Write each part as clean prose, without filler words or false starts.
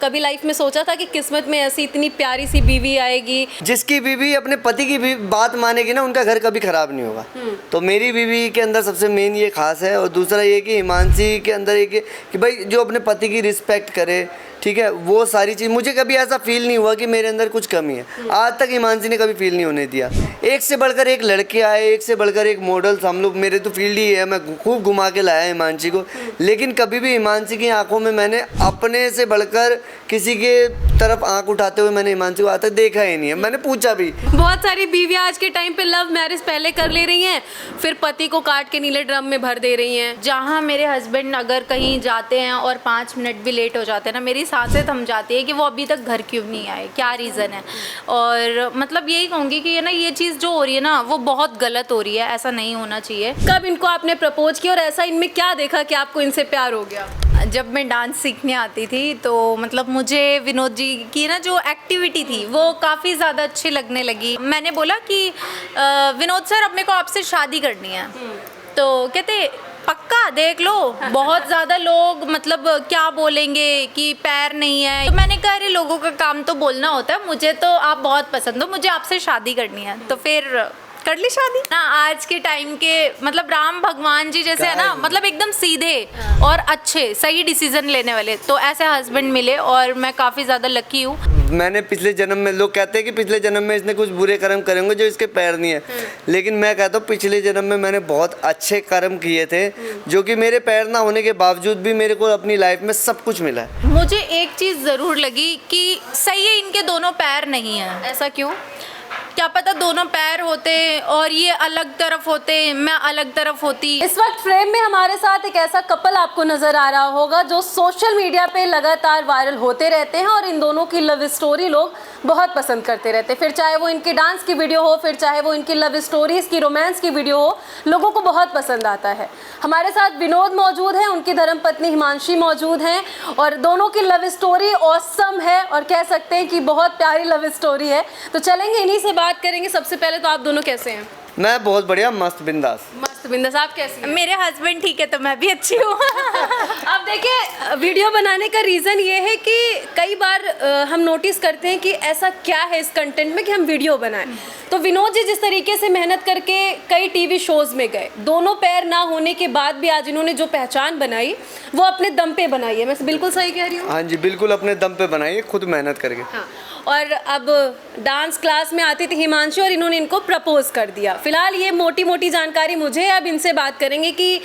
कभी लाइफ में सोचा था कि किस्मत में ऐसी इतनी प्यारी सी बीवी आएगी? जिसकी बीवी अपने पति की भी बात मानेगी ना, उनका घर कभी खराब नहीं होगा। तो मेरी बीवी के अंदर सबसे मेन ये खास है। और दूसरा ये कि हिमांशी के अंदर एक कि भाई जो अपने पति की रिस्पेक्ट करे, ठीक है, वो सारी चीज़ मुझे कभी ऐसा फील नहीं हुआ कि मेरे अंदर कुछ कमी है। आज तक हिमांशी ने कभी फील नहीं होने दिया। एक से बढ़कर एक लड़के आए, एक से बढ़कर एक मॉडल्स, हम लोग, मेरे तो फील्ड ही है, मैं खूब घुमा के लाया हिमांशी को, लेकिन कभी भी हिमांशी की आंखों में मैंने अपने से बढ़कर किसी के तरफ आंख उठाते हुए मैंने हिमांशी को आज तक देखा ही नहीं है। मैंने पूछा भी। बहुत सारी बीवियां आज के टाइम पे लव मैरिज पहले कर ले रही हैं, फिर पति को काट के नीले ड्रम में भर दे रही हैं। जहाँ मेरे हस्बैंड अगर कहीं जाते हैं और 5 मिनट भी लेट हो जाते हैं ना, मेरी सांसें थम जाती है कि वो अभी तक घर क्यों नहीं आए, क्या रीज़न है। और मतलब यही कहूँगी कि ये चीज़ जो हो रही है ना, वो बहुत गलत हो रही है, ऐसा नहीं होना चाहिए। कब इनको आपने प्रपोज किया और ऐसा इनमें क्या देखा कि आपको इनसे प्यार हो गया? जब मैं डांस सीखने आती थी तो मतलब मुझे विनोद जी की ना जो एक्टिविटी थी वो काफ़ी ज़्यादा अच्छी लगने लगी। मैंने बोला कि विनोद सर, अब मेरे को आपसे शादी करनी है। तो कहते पक्का, देख लो बहुत ज़्यादा लोग मतलब क्या बोलेंगे कि पैर नहीं है। तो मैंने कहा अरे लोगों का काम तो बोलना होता है, मुझे तो आप बहुत पसंद हो, मुझे आपसे शादी करनी है। तो फिर कर ली शादी ना। आज के टाइम के मतलब राम भगवान जी जैसे है ना, मतलब एकदम सीधे और अच्छे सही डिसीजन लेने वाले, तो ऐसे हस्बैंड मिले और मैं काफ़ी ज़्यादा लकी हूँ। मैंने पिछले जन्म में, लोग कहते हैं कि पिछले जन्म में इसने कुछ बुरे कर्म करे होंगे जो इसके पैर नहीं है, लेकिन मैं कहता हूँ पिछले जन्म में मैंने बहुत अच्छे कर्म किए थे, जो कि मेरे पैर ना होने के बावजूद भी मेरे को अपनी लाइफ में सब कुछ मिला है। मुझे एक चीज़ ज़रूर लगी कि सही है इनके दोनों पैर नहीं हैं। ऐसा क्यों? क्या पता दोनों पैर होते और ये अलग तरफ होते, मैं अलग तरफ होती। इस वक्त फ्रेम में हमारे साथ एक ऐसा कपल आपको नजर आ रहा होगा जो सोशल मीडिया पे लगातार वायरल होते रहते हैं और इन दोनों की लव स्टोरी लोग बहुत पसंद करते रहते हैं। फिर चाहे वो इनकी डांस की वीडियो हो, फिर चाहे वो इनकी लव स्टोरीज की, रोमांस की वीडियो हो, लोगों को बहुत पसंद आता है। हमारे साथ विनोद मौजूद हैं, उनकी धर्मपत्नी हिमांशी मौजूद हैं और दोनों की लव स्टोरी ऑसम है और कह सकते हैं कि बहुत प्यारी लव स्टोरी है। तो चलेंगे इन्हीं से बात करेंगे। सबसे पहले तो आप दोनों कैसे हैं? मैं बहुत बढ़िया, मस्त बिंदास। मस्त बिंदास। आप कैसे हैं? मेरे हस्बैंड ठीक है तो मैं भी अच्छी हूँ। अब देखिए, वीडियो बनाने का रीज़न ये है कि कई बार हम नोटिस करते हैं कि ऐसा क्या है इस कंटेंट में कि हम वीडियो बनाएं। तो विनोद जी जिस तरीके से मेहनत करके कई टीवी शोज़ में गए, दोनों पैर ना होने के बाद भी आज इन्होंने जो पहचान बनाई वो अपने दम पे बनाई है। मैं बिल्कुल सही कह रही हूँ? हाँ जी, बिल्कुल अपने दम पे बनाई है, खुद मेहनत करके। हाँ। और अब डांस क्लास में आती थी हिमांशी और इन्होंने इनको प्रपोज कर दिया। फिलहाल ये मोटी मोटी जानकारी मुझे, अब इनसे बात करेंगे कि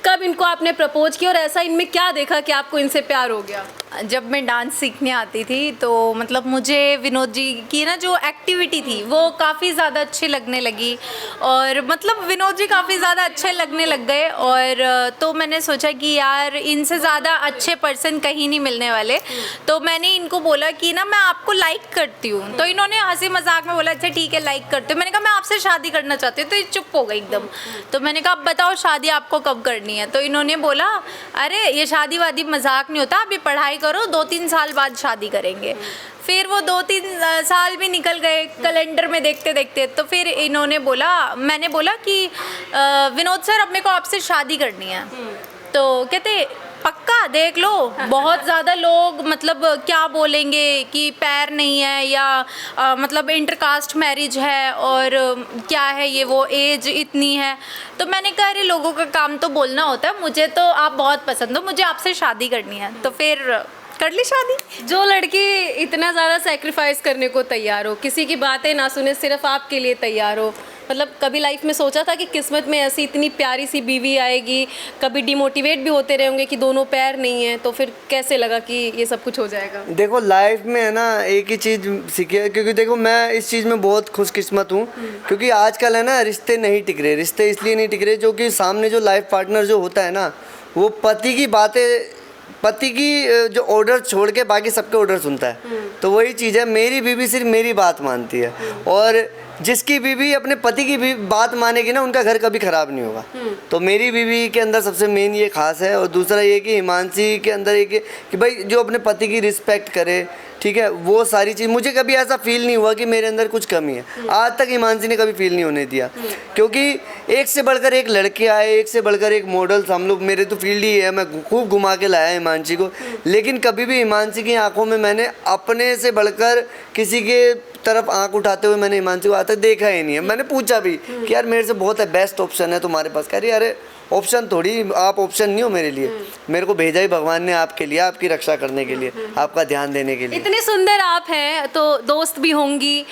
कब इनको आपने प्रपोज किया और ऐसा इनमें क्या देखा कि आपको इनसे प्यार हो गया? जब मैं डांस सीखने आती थी तो मतलब मुझे विनोद जी की ना जो एक्टिविटी थी वो काफ़ी ज़्यादा अच्छी लगने लगी और मतलब विनोद जी काफ़ी ज़्यादा अच्छे लगने लग गए। और तो मैंने सोचा कि यार इनसे ज़्यादा अच्छे पर्सन कहीं नहीं मिलने वाले। तो मैंने इनको बोला कि ना मैं आपको लाइक करती हूँ। तो इन्होंने हंसी मजाक में बोला अच्छा ठीक है लाइक करते हो। मैंने कहा मैं आपसे शादी करना चाहती हूँ। तो ये चुप हो गई एकदम। तो मैंने कहा अब बताओ शादी आपको कब करनी है? तो इन्होंने बोला अरे ये शादी वादी मजाक नहीं होता, अभी पढ़ाई करो, 2-3 साल बाद शादी करेंगे। फिर वो 2-3 साल भी निकल गए कैलेंडर में देखते देखते। तो फिर इन्होंने बोला, मैंने बोला कि विनोद सर, अब मेरे को आपसे शादी करनी है। तो कहते पक्का, देख लो बहुत ज़्यादा लोग मतलब क्या बोलेंगे कि पैर नहीं है या मतलब इंटरकास्ट मैरिज है और क्या है ये, वो एज इतनी है। तो मैंने कहा अरे लोगों का काम तो बोलना होता है, मुझे तो आप बहुत पसंद हो, मुझे आपसे शादी करनी है। तो फिर कर ली शादी। जो लड़की इतना ज़्यादा सेक्रीफाइस करने को तैयार हो, किसी की बातें ना सुने, सिर्फ आपके लिए तैयार हो, मतलब कभी लाइफ में सोचा था कि किस्मत में ऐसी इतनी प्यारी सी बीवी आएगी? कभी डिमोटिवेट भी होते रहे होंगे कि दोनों पैर नहीं है, तो फिर कैसे लगा कि ये सब कुछ हो जाएगा? देखो लाइफ में है ना, एक ही चीज़ सीखी है, क्योंकि देखो मैं इस चीज़ में बहुत खुशकिस्मत हूँ, क्योंकि आजकल है ना रिश्ते नहीं टिक रहे। रिश्ते इसलिए नहीं टिक रहे जो कि सामने जो लाइफ पार्टनर जो होता है ना, वो पति की बातें, पति की जो ऑर्डर छोड़ के बाकी सबके ऑर्डर सुनता है। तो वही चीज़ है, मेरी बीवी सिर्फ मेरी बात मानती है और जिसकी बीवी अपने पति की भी बात मानेगी ना, उनका घर कभी ख़राब नहीं होगा। तो मेरी बीवी के अंदर सबसे मेन ये खास है। और दूसरा ये कि हिमांशी के अंदर एक कि भाई जो अपने पति की रिस्पेक्ट करे, ठीक है, वो सारी चीज़ मुझे कभी ऐसा फील नहीं हुआ कि मेरे अंदर कुछ कमी है। आज तक हिमांशी ने कभी फील नहीं होने दिया, क्योंकि एक से बढ़कर एक लड़के आए, एक से बढ़कर एक मॉडल्स, हम लोग, मेरे तो फील्ड ही है, मैं खूब घुमा के लाया हिमांशी को, लेकिन कभी भी हिमांशी की आंखों में मैंने अपने से बढ़कर किसी के तरफ आंख उठाते हुए मैंने हिमांशी को आज तक देखा ही नहीं है। मैंने पूछा भी कि यार मेरे से बहुत है, बेस्ट ऑप्शन है तुम्हारे पास, कह रही अरे ऑप्शन थोड़ी, आप ऑप्शन नहीं हो मेरे लिए, मेरे को भेजा ही भगवान ने आपके लिए, आपकी रक्षा करने के लिए, आपका ध्यान देने के लिए। इतने सुंदर आप हैं तो दोस्त भी होंगी,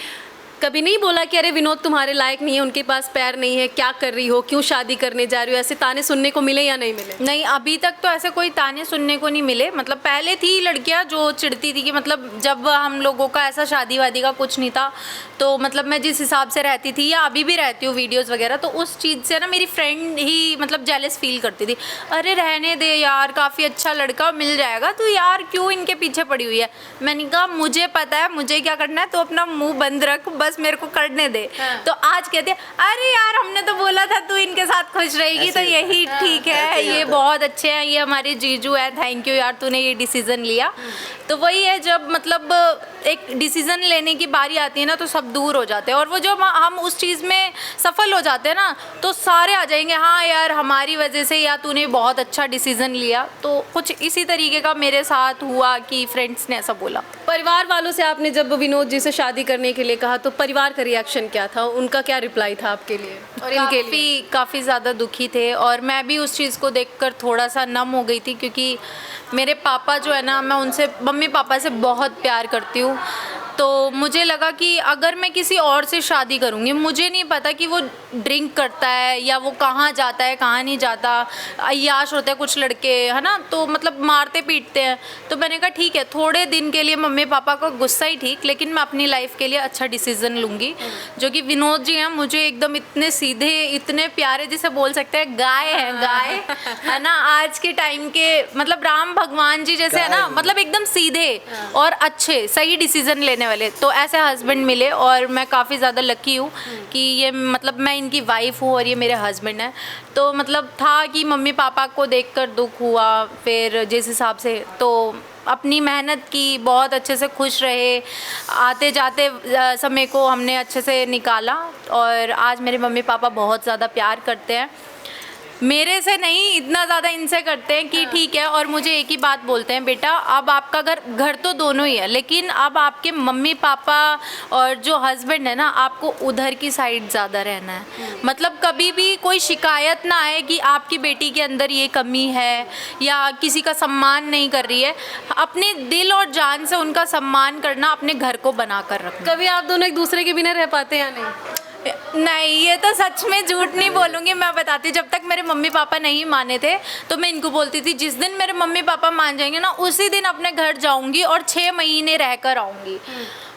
कभी नहीं बोला कि अरे विनोद तुम्हारे लायक नहीं है, उनके पास पैर नहीं है, क्या कर रही हो, क्यों शादी करने जा रही हो, ऐसे ताने सुनने को मिले या नहीं मिले? नहीं, अभी तक तो ऐसे कोई ताने सुनने को नहीं मिले। मतलब पहले थी लड़कियां जो चिढ़ती थी कि मतलब जब हम लोगों का ऐसा शादी वादी का कुछ नहीं था, तो मतलब मैं जिस हिसाब से रहती थी या अभी भी रहती हूँ वीडियोस वगैरह, तो उस चीज़ से ना मेरी फ्रेंड ही मतलब जेलस फील करती थी, अरे रहने दे यार, काफ़ी अच्छा लड़का मिल जाएगा, तो यार क्यों इनके पीछे पड़ी हुई है। मैंने कहा मुझे पता है मुझे क्या करना है, तो अपना मुँह बंद रख, बस मेरे को करने दे। तो आज कहते हैं अरे यार हमने तो बोला था तू इनके साथ खुश रहेगी, तो यही ठीक है, ये बहुत अच्छे हैं, ये हमारे जीजू हैं, थैंक यू यार तूने ये डिसीज़न लिया। तो वही है, जब मतलब एक डिसीज़न लेने की बारी आती है ना तो सब दूर हो जाते हैं, और वो जब हम उस चीज़ में सफल हो जाते हैं ना तो सारे आ जाएंगे, हाँ यार हमारी वजह से, या तूने बहुत अच्छा डिसीज़न लिया। तो कुछ इसी तरीके का मेरे साथ हुआ कि फ्रेंड्स ने ऐसा बोला। परिवार वालों से आपने जब विनोद जी से शादी करने के लिए कहा तो परिवार का रिएक्शन क्या था, उनका क्या रिप्लाई था आपके लिए और इनके लिए? काफ़ी ज़्यादा दुखी थे, और मैं भी उस चीज़ को देखकर थोड़ा सा नम हो गई थी, क्योंकि मेरे पापा जो है ना, मैं उनसे, मम्मी पापा से बहुत प्यार करती हूँ। तो मुझे लगा कि अगर मैं किसी और से शादी करूँगी, मुझे नहीं पता कि वो ड्रिंक करता है या वो कहाँ जाता है कहाँ नहीं जाता, अय्याश होते हैं कुछ लड़के, है ना, तो मतलब मारते पीटते हैं। तो मैंने कहा ठीक है, थोड़े दिन के लिए मम्मी पापा का गुस्सा ही ठीक, लेकिन मैं अपनी लाइफ के लिए अच्छा डिसीज़न लूँगी। जो कि विनोद जी हैं, मुझे एकदम इतने सीधे, इतने प्यारे, जिसे बोल सकते हैं गाय हैं, गाय है ना, आज के टाइम के मतलब राम भगवान जी जैसे है ना, मतलब एकदम सीधे और अच्छे, सही डिसीज़न लेने वाले। तो ऐसे हस्बैंड मिले, और मैं काफ़ी ज़्यादा लकी हूँ कि ये मतलब मैं इनकी वाइफ हूँ और ये मेरे हस्बैंड हैं। तो मतलब था कि मम्मी पापा को देखकर दुख हुआ, फिर जिस हिसाब से तो अपनी मेहनत की, बहुत अच्छे से खुश रहे, आते जाते समय को हमने अच्छे से निकाला, और आज मेरे मम्मी पापा बहुत ज़्यादा प्यार करते हैं, मेरे से नहीं, इतना ज़्यादा इनसे करते हैं कि ठीक है। और मुझे एक ही बात बोलते हैं, बेटा अब आपका घर तो दोनों ही है, लेकिन अब आपके मम्मी पापा और जो हस्बैंड है ना, आपको उधर की साइड ज़्यादा रहना है। मतलब कभी भी कोई शिकायत ना आए कि आपकी बेटी के अंदर ये कमी है या किसी का सम्मान नहीं कर रही है, अपने दिल और जान से उनका सम्मान करना, अपने घर को बना कर रखना। कभी आप दोनों एक दूसरे के बिना रह पाते हैं या नहीं? नहीं, ये तो सच में झूठ नहीं बोलूँगी, मैं बताती हूँ। जब तक मेरे मम्मी पापा नहीं माने थे तो मैं इनको बोलती थी जिस दिन मेरे मम्मी पापा मान जाएंगे ना, उसी दिन अपने घर जाऊँगी और 6 महीने रह कर आऊँगी।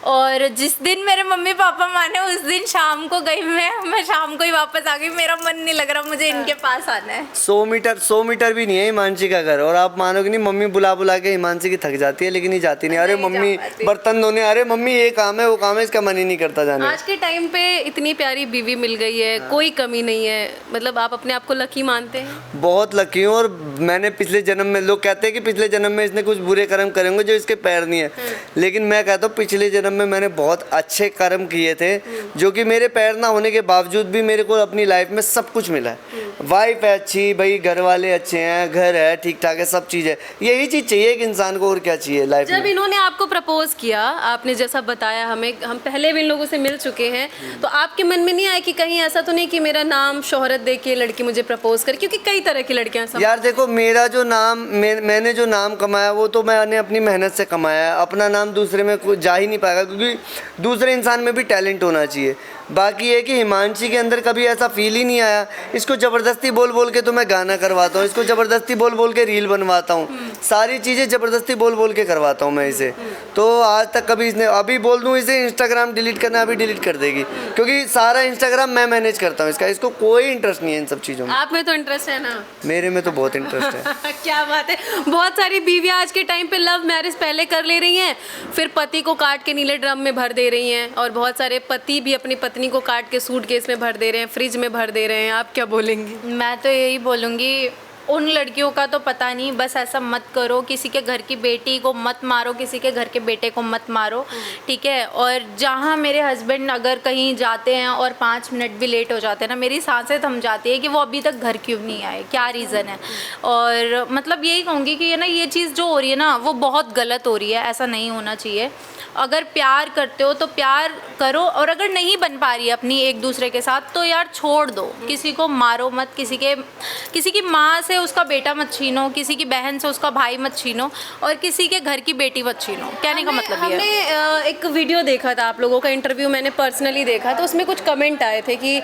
और जिस दिन मेरे मम्मी पापा माने उस दिन शाम को गई मैं शाम को ही वापस आ गई, मेरा मन नहीं लग रहा, मुझे इनके पास आना है। 100 मीटर भी नहीं है हिमांशी का घर, और आप मानोगे नहीं, मम्मी बुला बुला के हिमांशी की थक जाती है, लेकिन ये जाती नहीं। अरे मम्मी बर्तन धोने, अरे मम्मी ये काम है वो काम है, इसका मन ही नहीं करता जाने। आज के टाइम पे इतनी प्यारी बीवी मिल गई है, कोई कमी नहीं है, मतलब आप अपने आप को लकी मानते हैं? बहुत लकी हूँ। और मैंने पिछले जन्म में, लोग कहते हैं कि पिछले जन्म में इसने कुछ बुरे कर्म करे होंगे जो इसके पैर नहीं है, लेकिन मैं कहता हूँ पिछले जन्म में मैंने बहुत अच्छे कर्म किए थे, जो कि मेरे पैर ना होने के बावजूद भी मेरे को अपनी लाइफ में सब कुछ मिला है। वाइफ है अच्छी, भाई घर वाले अच्छे हैं, घर है ठीक ठाक है, सब चीज़ है। यही चीज़ चाहिए एक इंसान को, और क्या चाहिए लाइफ में। जब इन्होंने आपको प्रपोज किया, आपने जैसा बताया हमें, हम पहले भी इन लोगों से मिल चुके हैं, तो आपके मन में नहीं आया कि कहीं ऐसा तो नहीं कि मेरा नाम शोहरत दे के लड़की मुझे प्रपोज करे? क्योंकि कई तरह की लड़कियां यार देखो, मेरा जो नाम, मैंने जो नाम कमाया वो तो मैंने अपनी मेहनत से कमाया है। अपना नाम दूसरे में जा ही नहीं पाएगा, क्योंकि दूसरे इंसान में भी टैलेंट होना चाहिए। बाकी ये कि हिमांशी के अंदर कभी ऐसा फील ही नहीं आया, इसको ज़बरदस्ती बोल बोल के तो मैं गाना करवाता हूँ, इसको ज़बरदस्ती बोल बोल के रील बनवाता हूँ, सारी चीज़ें ज़बरदस्ती बोल बोल के करवाता हूँ मैं इसे। तो आज तक कभी इसने, अभी बोल दूँ इसे इंस्टाग्राम डिलीट करना, अभी डिलीट कर देगी, क्योंकि सारा इंस्टाग्राम मैं मैनेज करता हूँ इसका। इसको कोई इंटरेस्ट नहीं है इन सब चीज़ों में। आप में तो इंटरेस्ट है ना? मेरे में तो बहुत इंटरेस्ट है। क्या बात है। बहुत सारी बीवियां आज के टाइम पे लव मैरिज पहले कर ले रही हैं, फिर पति को काट के नीले ड्रम में भर दे रही हैं, और बहुत सारे पति भी अपनी पत्नी को काट के सूटकेस में भर दे रहे हैं, फ्रिज में भर दे रहे हैं। आप क्या बोलेंगी? मैं तो यही बोलूँगी, उन लड़कियों का तो पता नहीं, बस ऐसा मत करो, किसी के घर की बेटी को मत मारो, किसी के घर के बेटे को मत मारो, ठीक है। और जहाँ मेरे हस्बैंड अगर कहीं जाते हैं और 5 मिनट भी लेट हो जाते हैं ना, मेरी सांसें थम जाती है कि वो अभी तक घर क्यों नहीं आए, क्या रीज़न है। और मतलब यही कहूँगी कि ये ना, ये चीज़ जो हो रही है ना, वो बहुत गलत हो रही है, ऐसा नहीं होना चाहिए। अगर प्यार करते हो तो प्यार करो, और अगर नहीं बन पा रही है अपनी एक दूसरे के साथ तो यार छोड़ दो, किसी को मारो मत, किसी की माँ से उसका बेटा मत छीनो, किसी की बहन से उसका भाई मत छीनो, और किसी के घर की बेटी मत छीनो। कहने का मतलब ये है। हमने एक वीडियो देखा था, आप लोगों का इंटरव्यू मैंने पर्सनली देखा, तो उसमें कुछ कमेंट आए थे कि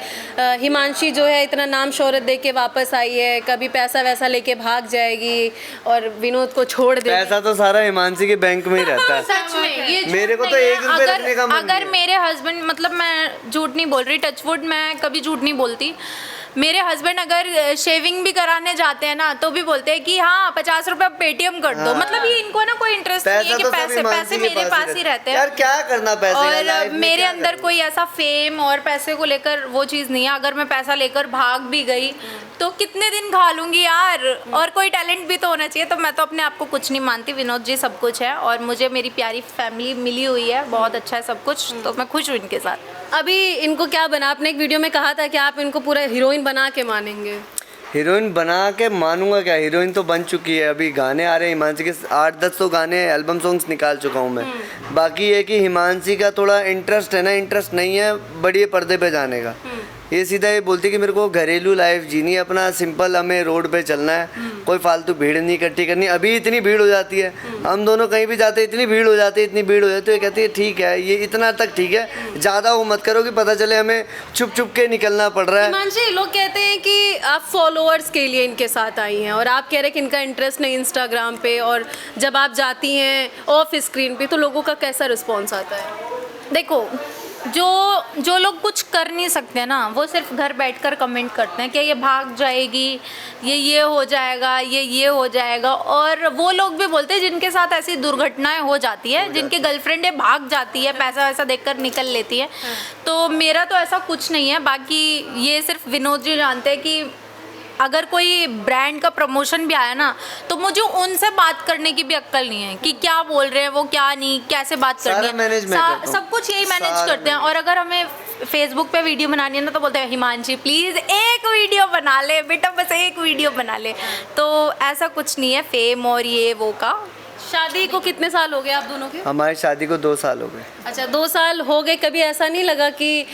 हिमांशी जो है इतना नाम शोहरत दे के वापस आई है, कभी पैसा वैसा लेके भाग जाएगी और विनोद को छोड़ दे। पैसा तो सारा हिमांशी के बैंक में ही रहता है। सच में ये मेरे को तो 1 रुपए रखने का मन नहीं अगर है। मेरे हस्बैंड, मतलब मैं झूठ नहीं बोल रही, टचवुड मैं कभी झूठ नहीं बोलती, मेरे हस्बैंड अगर शेविंग भी कराने जाते हैं ना तो भी बोलते हैं कि हाँ 50 रुपए पेटीएम कर दो। मतलब ये इनको ना कोई इंटरेस्ट नहीं है कि पैसे मेरे पास ही रहते हैं। यार क्या करना पैसे का, और लाइफ में मेरे क्या अंदर करना? कोई ऐसा फेम और पैसे को लेकर वो चीज़ नहीं है। अगर मैं पैसा लेकर भाग भी गई तो कितने दिन खा लूंगी यार, और कोई टैलेंट भी तो होना चाहिए। तो मैं तो अपने आप को कुछ नहीं मानती, विनोद जी सब कुछ है, और मुझे मेरी प्यारी फैमिली मिली हुई है, बहुत अच्छा है सब कुछ, तो मैं खुश हूँ इनके साथ। अभी इनको क्या बना, आपने एक वीडियो में कहा था कि आप इनको पूरा हीरोइन बना के मानेंगे। हीरोइन बना के मानूंगा क्या, हीरोइन तो बन चुकी है। अभी गाने आ रहे हैं हिमांशी के, 8-10 तो गाने एल्बम सॉन्ग्स निकाल चुका हूँ मैं। बाकी ये कि हिमांशी का थोड़ा इंटरेस्ट है ना, इंटरेस्ट नहीं है बड़े पर्दे पे जाने का। ये सीधा ये बोलती कि मेरे को घरेलू लाइफ जीनी है, अपना सिंपल, हमें रोड पे चलना है, कोई फालतू भीड़ नहीं इकट्ठी करनी। अभी इतनी भीड़ हो जाती है, हम दोनों कहीं भी जाते हैं इतनी भीड़ हो जाती है, इतनी भीड़ हो जाती है। तो ये कहती है ठीक है, ये इतना तक ठीक है, ज़्यादा वो मत करो कि पता चले हमें छुप छुप के निकलना पड़ रहा है। हिमांशी, लोग कहते हैं कि आप फॉलोअर्स के लिए इनके साथ आई हैं और आप कह रहे हैं कि इनका इंटरेस्ट नहीं इंस्टाग्राम पे, और जब आप जाती हैं ऑफ स्क्रीन पे तो लोगों का कैसा रिस्पॉन्स आता है? देखो, जो लोग कुछ कर नहीं सकते ना, वो सिर्फ घर बैठकर कमेंट करते हैं कि ये भाग जाएगी, ये हो जाएगा, ये हो जाएगा। और वो लोग भी बोलते हैं जिनके साथ ऐसी दुर्घटनाएं हो जाती है, जिनके गर्लफ्रेंड भाग जाती है, पैसा वैसा देखकर निकल लेती है। तो मेरा तो ऐसा कुछ नहीं है। बाकी ये सिर्फ विनोद जी जानते हैं कि अगर कोई ब्रांड का प्रमोशन भी आया ना तो मुझे उनसे बात करने की भी अक्ल नहीं है कि क्या बोल रहे हैं वो, क्या नहीं, कैसे बात करनी है। सब कुछ यही मैनेज करते हैं। और अगर हमें फेसबुक पे वीडियो बनानी है ना तो बोलते हैं हिमांशी प्लीज़ एक वीडियो बना ले बेटा, बस एक वीडियो बना ले। तो ऐसा कुछ नहीं है फेम और ये वो का। शादी को कितने साल हो गए आप दोनों के? हमारी शादी को 2 साल हो गए। अच्छा, 2 साल हो गए। कभी ऐसा नहीं लगा कि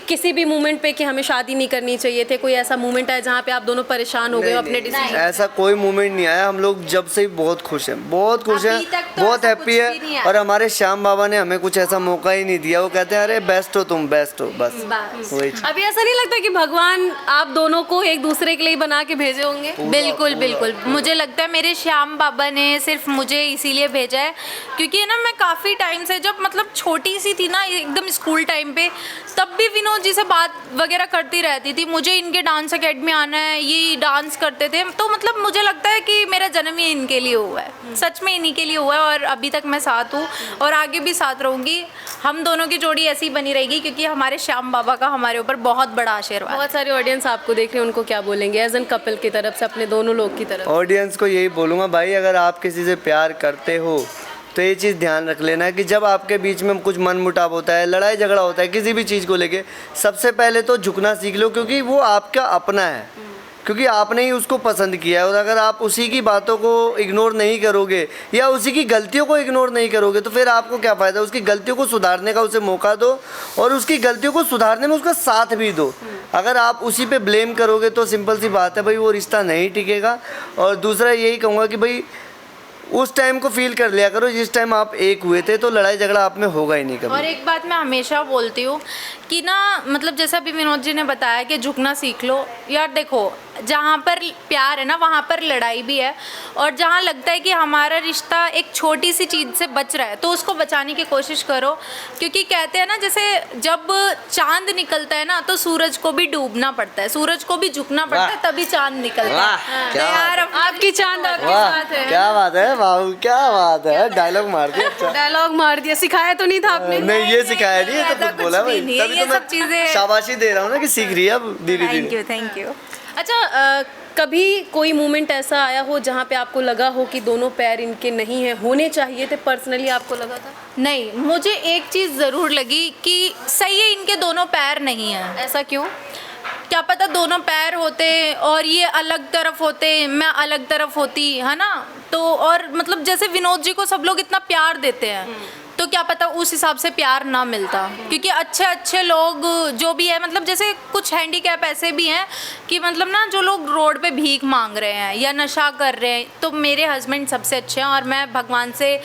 किसी भी मोमेंट पे कि हमें शादी नहीं करनी चाहिए थे? कोई ऐसा मोमेंट है जहाँ पे आप दोनों परेशान हो गए अपने डिसीजन? ऐसा कोई मोमेंट नहीं आया। हम लोग जब से ही बहुत खुश हैं, बहुत खुश हैं, बहुत हैप्पी है। और हमारे श्याम बाबा ने हमें कुछ ऐसा मौका ही नहीं दिया। वो कहते हैं अरे बेस्ट हो तुम, बेस्ट हो, बस वही। अभी ऐसा नहीं लगता कि भगवान आप दोनों को एक दूसरे के लिए बना के भेजे होंगे? बिल्कुल बिल्कुल, मुझे लगता है मेरे श्याम बाबा ने सिर्फ मुझे इसीलिए भेजा है क्योंकि ना मैं काफ़ी टाइम से, जब मतलब छोटी सी थी ना एकदम स्कूल टाइम पे, तब भी विनोद जी से बात वगैरह करती रहती थी। मुझे इनके डांस एकेडमी आना है, ये डांस करते थे। तो मतलब मुझे लगता है कि मेरा जन्म ही इनके लिए हुआ है, सच में इन्हीं के लिए हुआ है। और अभी तक मैं साथ हूँ और आगे भी साथ रहूँगी। हम दोनों की जोड़ी ऐसी बनी रहेगी क्योंकि हमारे श्याम बाबा का हमारे ऊपर बहुत बड़ा आशीर्वाद। बहुत सारे ऑडियंस आपको देख रहे हैं, उनको क्या बोलेंगे एज एन कपल की तरफ से, अपने दोनों लोग की तरफ? ऑडियंस को यही बोलूँगा, भाई अगर आप किसी से प्यार करते हो तो ये चीज़ ध्यान रख लेना कि जब आपके बीच में कुछ मन मुटाव होता है, लड़ाई झगड़ा होता है किसी भी चीज़ को लेके, सबसे पहले तो झुकना सीख लो, क्योंकि वो आपका अपना है, क्योंकि आपने ही उसको पसंद किया है। और अगर आप उसी की बातों को इग्नोर नहीं करोगे या उसी की गलतियों को इग्नोर नहीं करोगे तो फिर आपको क्या फ़ायदा। उसकी गलतियों को सुधारने का उसे मौका दो और उसकी गलतियों को सुधारने में उसका साथ भी दो। अगर आप उसी पे ब्लेम करोगे तो सिंपल सी बात है भाई, वो रिश्ता नहीं टिकेगा। और दूसरा यही कहूँगा कि भाई उस टाइम को फील कर लिया करो जिस टाइम आप एक हुए थे, तो लड़ाई झगड़ा आप में होगा ही नहीं कभी। और एक बात मैं हमेशा बोलती हूँ कि ना, मतलब जैसा अभी विनोद जी ने बताया कि झुकना सीख लो। यार देखो, जहाँ पर प्यार है ना वहाँ पर लड़ाई भी है। और जहाँ लगता है कि हमारा रिश्ता एक छोटी सी चीज़ से बच रहा है तो उसको बचाने की कोशिश करो। क्योंकि कहते हैं ना, जैसे जब चांद निकलता है ना तो सूरज को भी डूबना पड़ता है, सूरज को भी झुकना पड़ता है, तभी चांद निकलता है। तो यार आपकी चांद आपके साथ है। क्या बात है बाबू, क्या बात है, डायलॉग मार दिया। अच्छा, डायलॉग मार दिया। सिखाया तो नहीं था आपने? नहीं ये सिखाया नहीं, ये तो खुद बोला भाई। तभी तो मैं शाबाशी दे रहा हूँ ना कि सीख रही है अब धीरे धीरे। Thank you. अच्छा, कभी कोई मोमेंट ऐसा आया हो जहाँ पे आपको लगा हो कि दोनों पैर इनके नहीं है, होने चाहिए थे, पर्सनली आपको लगा था? नहीं, मुझे एक चीज़ ज़रूर लगी कि सही है इनके दोनों पैर नहीं हैं। ऐसा क्यों? क्या पता दोनों पैर होते और ये अलग तरफ होते, मैं अलग तरफ होती, है ना? तो और मतलब जैसे विनोद जी को सब लोग इतना प्यार देते हैं, तो क्या पता उस हिसाब से प्यार ना मिलता, क्योंकि अच्छे अच्छे लोग जो भी है, मतलब जैसे कुछ हैंडीकैप ऐसे भी हैं कि मतलब ना जो लोग रोड पे भीख मांग रहे हैं या नशा कर रहे हैं, तो मेरे हस्बैंड सबसे अच्छे हैं और मैं भगवान से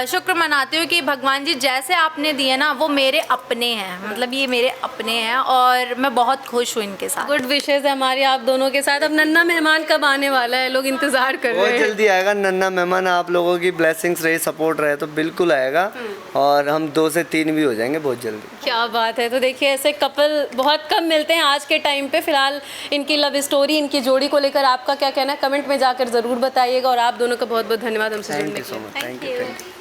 शुक्र मनाती हूँ कि भगवान जी जैसे आपने दिए ना वो मेरे अपने हैं, मतलब ये मेरे अपने हैं और मैं बहुत खुश हूँ इनके साथ। गुड विशेज़ है हमारी आप दोनों के साथ। अब नन्ना मेहमान कब आने वाला है? लोग इंतज़ार कर बहुत रहे हैं। जल्दी आएगा नन्ना मेहमान, आप लोगों की ब्लेसिंग्स रहे, सपोर्ट रहे तो बिल्कुल आएगा और हम 2 से 3 भी हो जाएंगे बहुत जल्दी। क्या बात है। तो देखिए ऐसे कपल बहुत कम मिलते हैं आज के टाइम पे। फिलहाल इनकी लव स्टोरी, इनकी जोड़ी को लेकर आपका क्या कहना है, कमेंट में जाकर ज़रूर बताइएगा और आप दोनों का बहुत बहुत धन्यवाद हमसे थैंक जुड़ने यू के सो लिए। Much, thank you.